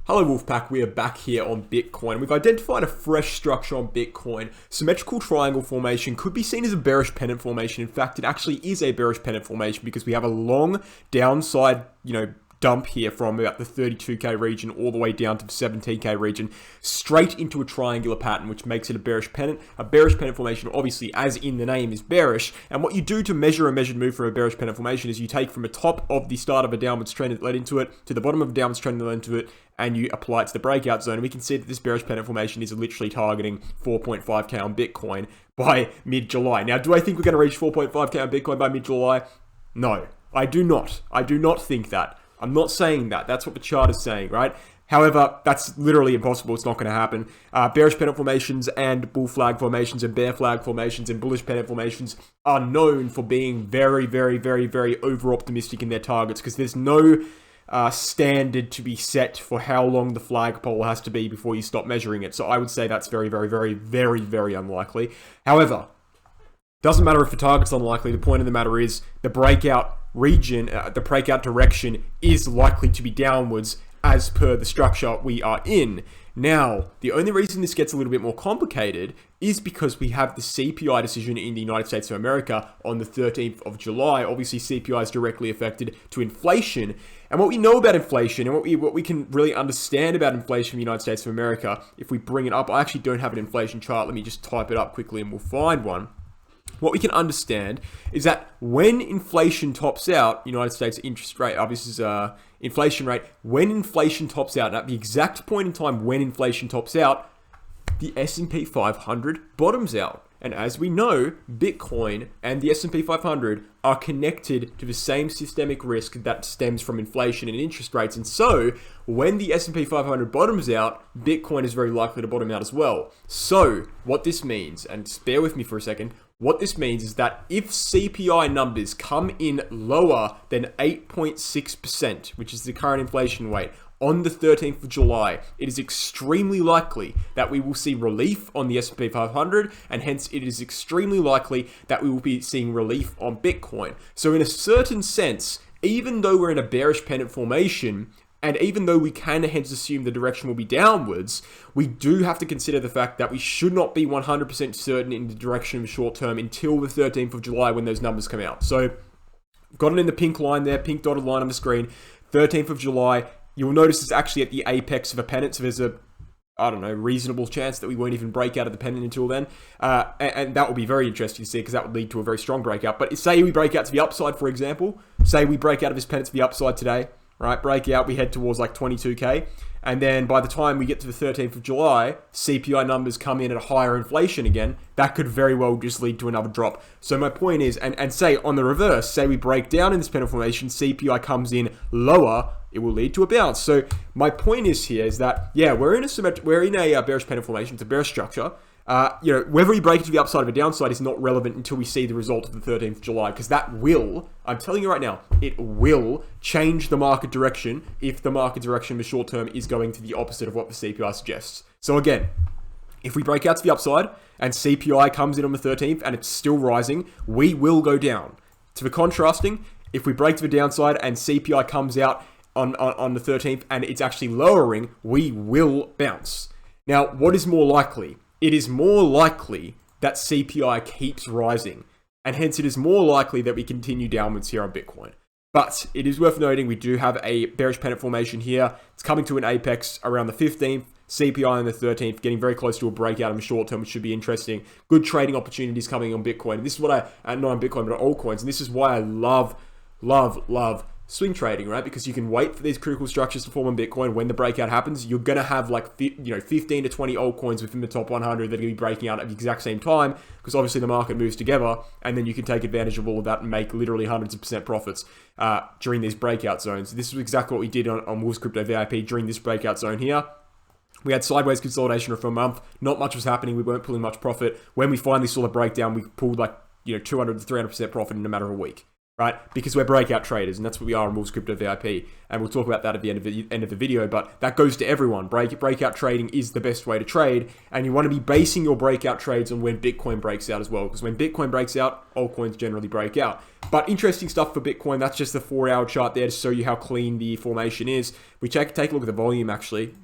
Hello Wolfpack, we are back here on Bitcoin. We've identified a fresh structure on Bitcoin. Symmetrical triangle formation could be seen as a bearish pennant formation. In fact, it actually is a bearish pennant formation because we have a long downside, dump here from about the 32k region all the way down to the 17k region, straight into a triangular pattern, which makes it a bearish pennant. A bearish pennant formation, obviously, as in the name, is bearish. And what you do to measure a measured move for a bearish pennant formation is you take from the top of the start of a downwards trend that led into it to the bottom of a downwards trend that led into it, and you apply it to the breakout zone. And we can see that this bearish pennant formation is literally targeting 4.5k on Bitcoin by mid-July. Now, do I think we're going to reach 4.5k on Bitcoin by mid-July? No, I do not. I do not think that. I'm not saying that. That's what the chart is saying, right? However, that's literally impossible. It's not going to happen. Bearish pennant formations and bull flag formations and bear flag formations and bullish pennant formations are known for being very, very, very, very over-optimistic in their targets because there's no standard to be set for how long the flagpole has to be before you stop measuring it. So I would say that's very, very, very, very, very unlikely. However, doesn't matter if the target's unlikely. The point of the matter is the breakout region, the breakout direction is likely to be downwards as per the structure we are in. Now, the only reason this gets a little bit more complicated is because we have the CPI decision in the United States of America on the 13th of July. Obviously, CPI is directly affected to inflation. And what we know about inflation and what we can really understand about inflation in the United States of America, if we bring it up, I actually don't have an inflation chart. Let me just type it up quickly and we'll find one. What we can understand is that when inflation tops out, United States interest rate, this is inflation rate, when inflation tops out, at the exact point in time when inflation tops out, the S&P 500 bottoms out. And as we know, Bitcoin and the S&P 500 are connected to the same systemic risk that stems from inflation and interest rates. And so when the S&P 500 bottoms out, Bitcoin is very likely to bottom out as well. So what this means, and bear with me for a second, what this means is that if CPI numbers come in lower than 8.6%, which is the current inflation rate, on the 13th of July, it is extremely likely that we will see relief on the S&P 500, and hence it is extremely likely that we will be seeing relief on Bitcoin. So in a certain sense, even though we're in a bearish pennant formation, and even though we can hence assume the direction will be downwards, we do have to consider the fact that we should not be 100% certain in the direction of the short term until the 13th of July when those numbers come out. So got it in the pink line there, pink dotted line on the screen, 13th of July. You'll notice it's actually at the apex of a pennant, so there's a, reasonable chance that we won't even break out of the pennant until then. And that will be very interesting to see because that would lead to a very strong breakout. But say we break out to the upside, for example, say we break out of this pennant to the upside today, right? Break out, we head towards like 22k. And then by the time we get to the 13th of July, CPI numbers come in at a higher inflation again. That could very well just lead to another drop. So my point is, and say on the reverse, say we break down in this pennant formation, CPI comes in lower, it will lead to a bounce. So my point is here is that, yeah, we're in a bearish pennant formation. It's a bearish structure. Whether we break it to the upside or the downside is not relevant until we see the result of the 13th of July, because that will, I'm telling you right now, it will change the market direction if the market direction in the short term is going to the opposite of what the CPI suggests. So again, if we break out to the upside and CPI comes in on the 13th and it's still rising, we will go down. To the contrasting, if we break to the downside and CPI comes out on the 13th and it's actually lowering, we will bounce. Now, what is more likely? It is more likely that CPI keeps rising, and hence it is more likely that we continue downwards here on Bitcoin. But it is worth noting we do have a bearish pennant formation here. It's coming to an apex around the 15th, CPI on the 13th, getting very close to a breakout in the short term, which should be interesting. Good trading opportunities coming on Bitcoin. And this is what not on Bitcoin, but on altcoins. And this is why I love swing trading, right? Because you can wait for these critical structures to form on Bitcoin. When the breakout happens, you're going to have 15 to 20 altcoins within the top 100 that are going to be breaking out at the exact same time, because obviously the market moves together, and then you can take advantage of all of that and make literally hundreds of % profits during these breakout zones. This is exactly what we did on Wolves Crypto VIP during this breakout zone here. We had sideways consolidation for a month. Not much was happening. We weren't pulling much profit. When we finally saw the breakdown, we pulled 200 to 300% profit in a matter of a week. right? Because we're breakout traders, and that's what we are in Wolves Crypto VIP. And we'll talk about that at the end of the video, but that goes to everyone. Breakout trading is the best way to trade, and you want to be basing your breakout trades on when Bitcoin breaks out as well, because when Bitcoin breaks out, altcoins generally break out. But interesting stuff for Bitcoin. That's just the 4-hour chart there to show you how clean the formation is. We take a look at the volume, actually.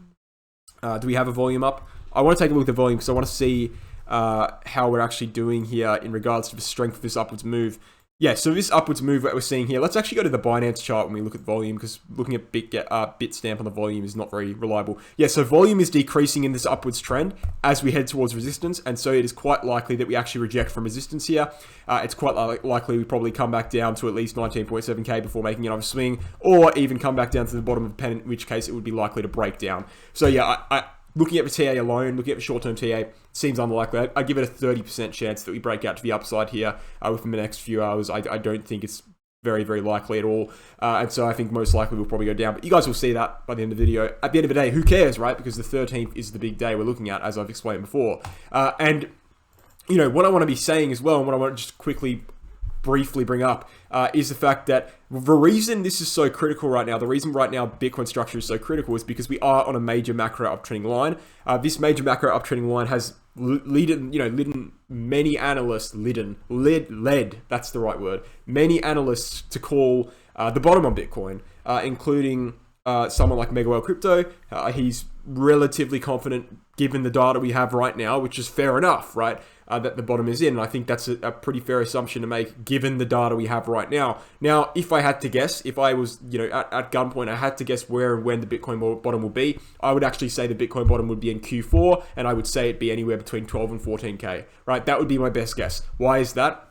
Do we have a volume up? I want to take a look at the volume because I want to see how we're actually doing here in regards to the strength of this upwards move. Yeah, so this upwards move that we're seeing here, let's actually go to the Binance chart when we look at volume, because looking at Bitstamp on the volume is not very reliable. Yeah, so volume is decreasing in this upwards trend as we head towards resistance, and so it is quite likely that we actually reject from resistance here. It's quite likely we probably come back down to at least 19.7k before making another swing, or even come back down to the bottom of the pennant, in which case it would be likely to break down. So yeah, looking at the TA alone, looking at the short-term TA, seems unlikely. I give it a 30% chance that we break out to the upside here within the next few hours. I don't think it's very, very likely at all. And so I think most likely we'll probably go down. But you guys will see that by the end of the video. At the end of the day, who cares, right? Because the 13th is the big day we're looking at, as I've explained before. And, you know, what I want to be saying as well, and what I want to just quickly briefly bring up is the fact that the reason this is so critical right now, the reason right now Bitcoin structure is so critical is because we are on a major macro uptrending line. This major macro uptrending line has led many analysts, led, that's the right word, many analysts to call the bottom on Bitcoin, including someone like Mega Whale Crypto. He's relatively confident given the data we have right now, which is fair enough, right? That the bottom is in. And I think that's a pretty fair assumption to make given the data we have right now. Now, if I had to guess, if I was, at gunpoint, I had to guess where and when the Bitcoin bottom would be, I would actually say the Bitcoin bottom would be in Q4, and I would say it'd be anywhere between 12 and 14k, right? That would be my best guess. Why is that?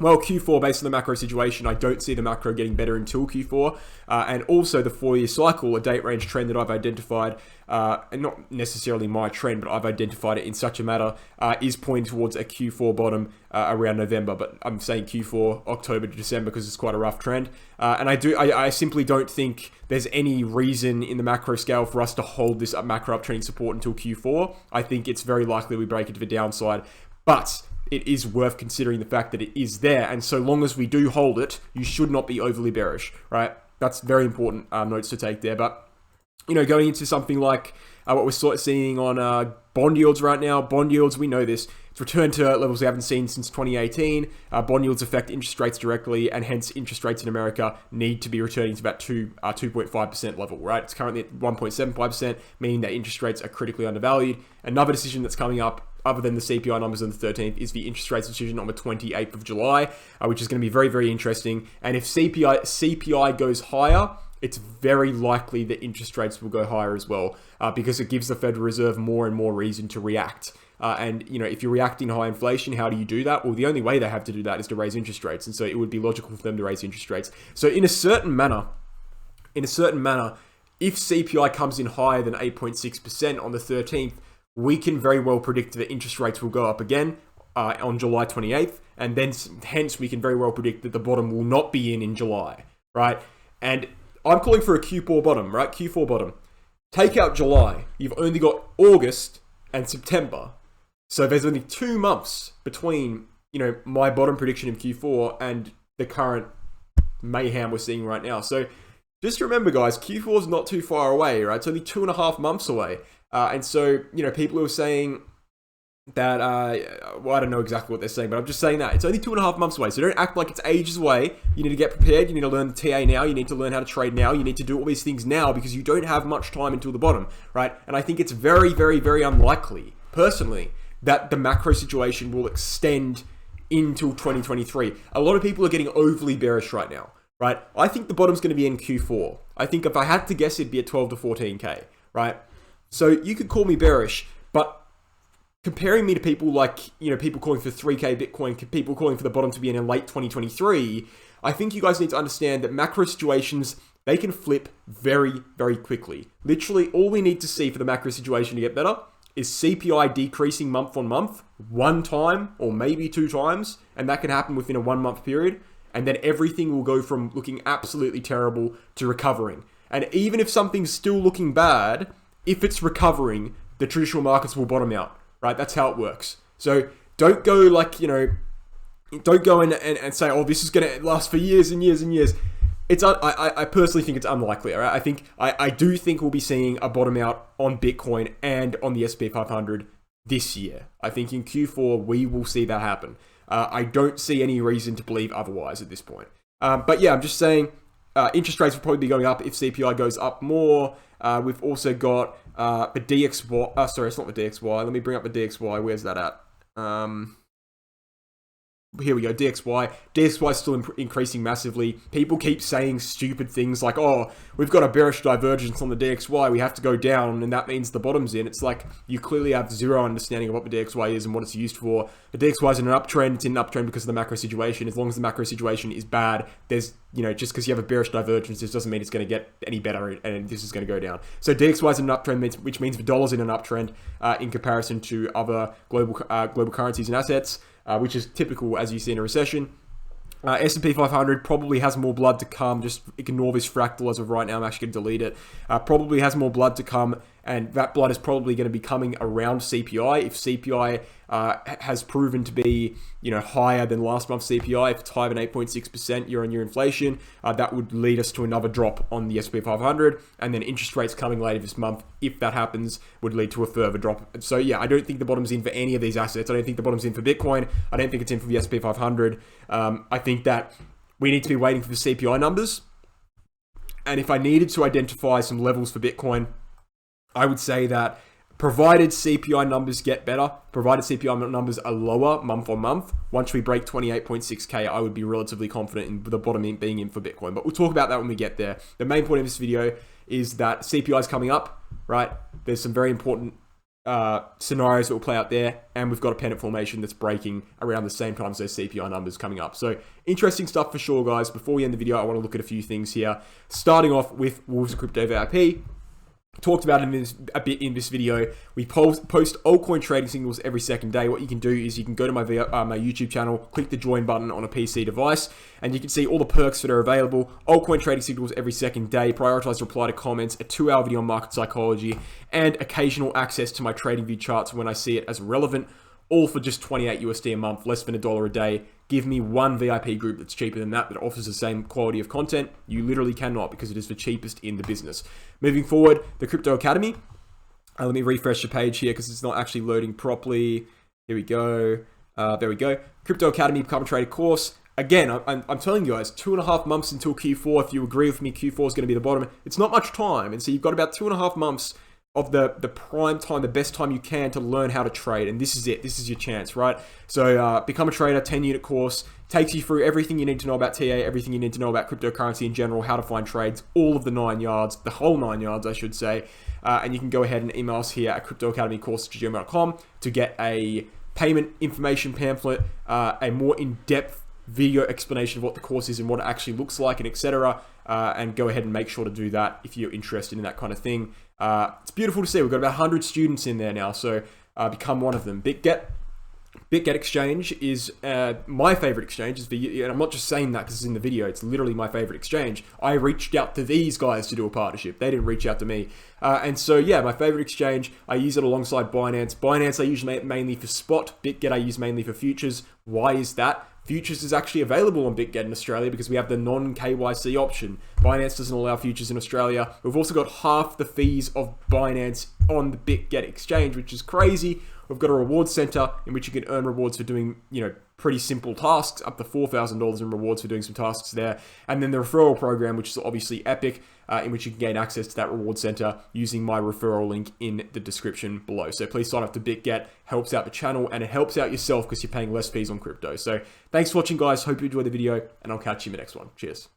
Well, Q4, based on the macro situation, I don't see the macro getting better until Q4. And also the 4-year cycle, a date range trend that I've identified, and not necessarily my trend, but I've identified it in such a manner, is pointing towards a Q4 bottom around November. But I'm saying Q4, October to December, because it's quite a rough trend. And I simply don't think there's any reason in the macro scale for us to hold this macro uptrending support until Q4. I think it's very likely we break it to the downside. But it is worth considering the fact that it is there. And so long as we do hold it, you should not be overly bearish, right? That's very important notes to take there. But, going into something like what we're sort of seeing on bond yields right now, bond yields, we know this. It's returned to levels we haven't seen since 2018. Bond yields affect interest rates directly, and hence interest rates in America need to be returning to about 2.5% level, right? It's currently at 1.75%, meaning that interest rates are critically undervalued. Another decision that's coming up, other than the CPI numbers on the 13th, is the interest rates decision on the 28th of July, which is going to be very, very interesting. And if CPI goes higher, it's very likely that interest rates will go higher as well, because it gives the Federal Reserve more and more reason to react. And if you're reacting to high inflation, how do you do that? Well, the only way they have to do that is to raise interest rates. And so it would be logical for them to raise interest rates. So in a certain manner, if CPI comes in higher than 8.6% on the 13th, we can very well predict that interest rates will go up again on July 28th. And then hence we can very well predict that the bottom will not be in July, right? And I'm calling for a Q4 bottom, right? Q4 bottom. Take out July. You've only got August and September. So there's only 2 months between, my bottom prediction of Q4 and the current mayhem we're seeing right now. So just remember, guys, Q4 is not too far away, right? It's only 2.5 months away. And so, people who are saying that, well, I don't know exactly what they're saying, but I'm just saying that it's only 2.5 months away. So don't act like it's ages away. You need to get prepared. You need to learn the TA now. You need to learn how to trade now. You need to do all these things now, because you don't have much time until the bottom, right? And I think it's very, very, very unlikely, personally, that the macro situation will extend until 2023. A lot of people are getting overly bearish right now, right? I think the bottom's going to be in Q4. I think if I had to guess, it'd be at 12 to 14k, right? So you could call me bearish, but comparing me to people like, people calling for 3k Bitcoin, people calling for the bottom to be in late 2023, I think you guys need to understand that macro situations, they can flip very, very quickly. Literally, all we need to see for the macro situation to get better is CPI decreasing month on month, 1 time or maybe 2 times, and that can happen within a 1-month period, and then everything will go from looking absolutely terrible to recovering. And even if something's still looking bad, if it's recovering, the traditional markets will bottom out, right? That's how it works. So don't go like, Don't go in and say, oh, this is going to last for years and years and years. I personally think it's unlikely. All right? I do think we'll be seeing a bottom out on Bitcoin and on the S&P 500 this year. I think in Q4 we will see that happen. I don't see any reason to believe otherwise at this point. But yeah, I'm just saying interest rates will probably be going up if CPI goes up more. We've also got the DXY. Sorry, it's not the DXY. Let me bring up the DXY. Where's that at? Here we go, DXY. DXY is still increasing massively. People keep saying stupid things like, oh, we've got a bearish divergence on the DXY, we have to go down, and that means the bottom's in. It's like, you clearly have zero understanding of what the DXY is and what it's used for. The DXY is in an uptrend. It's in an uptrend because of the macro situation. As long as the macro situation is bad, there's, just because you have a bearish divergence, this doesn't mean it's going to get any better and this is going to go down. So DXY is in an uptrend, which means the dollar's in an uptrend in comparison to other global currencies and assets. Which is typical as you see in a recession. S&P 500 probably has more blood to come. Just ignore this fractal as of right now. I'm actually going to delete it. Probably has more blood to come, and that blood is probably going to be coming around CPI. If CPI has proven to be, higher than last month's CPI, if it's higher than 8.6% year-on-year inflation, that would lead us to another drop on the S&P 500, and then interest rates coming later this month, if that happens, would lead to a further drop. So yeah, I don't think the bottom's in for any of these assets. I don't think the bottom's in for Bitcoin. I don't think it's in for the S&P 500. I think that we need to be waiting for the CPI numbers. And if I needed to identify some levels for Bitcoin, I would say that provided CPI numbers get better, provided CPI numbers are lower month on month, once we break 28.6K, I would be relatively confident in the bottom being in for Bitcoin. But we'll talk about that when we get there. The main point of this video is that CPI is coming up, right? There's some very important scenarios that will play out there, and we've got a pennant formation that's breaking around the same time as those CPI numbers coming up. So interesting stuff for sure, guys. Before we end the video, I want to look at a few things here. Starting off with Wolves of Crypto V.I.P. Talked about it a bit in this video. We post Altcoin Trading Signals every second day. What you can do is you can go to my YouTube channel, click the join button on a PC device, and you can see all the perks that are available. Altcoin Trading Signals every second day, prioritized reply to comments, a 2-hour video on market psychology, and occasional access to my trading view charts when I see it as relevant, all for just 28 USD a month, less than $1 a day. Give me one VIP group that's cheaper than that offers the same quality of content. You literally cannot, because it is the cheapest in the business. Moving forward, the Crypto Academy. Let me refresh the page here because it's not actually loading properly. Here we go. There we go. Crypto Academy Become a Trader course. Again, I'm telling you guys, 2.5 months until Q4. If you agree with me, Q4 is going to be the bottom. It's not much time. And so you've got about 2.5 months of the prime time, the best time you can to learn how to trade. And this is it. This is your chance, right? So Become a Trader, 10-unit course. Takes you through everything you need to know about TA, everything you need to know about cryptocurrency in general, how to find trades, all of the 9 yards, the whole 9 yards, I should say. And you can go ahead and email us here at cryptoacademycourse@gmail.com to get a payment information pamphlet, a more in-depth video explanation of what the course is and what it actually looks like, and etc. And go ahead and make sure to do that if you're interested in that kind of thing. It's beautiful to see. We've got about 100 students in there now, so become one of them. BitGet Exchange is my favorite exchange. And I'm not just saying that because it's in the video. It's literally my favorite exchange. I reached out to these guys to do a partnership. They didn't reach out to me. And so, yeah, my favorite exchange. I use it alongside Binance. Binance I use mainly for spot. BitGet I use mainly for futures. Why is that? Futures is actually available on BitGet in Australia because we have the non-KYC option. Binance doesn't allow futures in Australia. We've also got half the fees of Binance on the BitGet exchange, which is crazy. We've got a reward center in which you can earn rewards for doing, pretty simple tasks, up to $4,000 in rewards for doing some tasks there. And then the referral program, which is obviously epic, in which you can gain access to that reward center using my referral link in the description below. So please sign up to BitGet. Helps out the channel and it helps out yourself because you're paying less fees on crypto. So thanks for watching, guys. Hope you enjoyed the video, and I'll catch you in the next one. Cheers.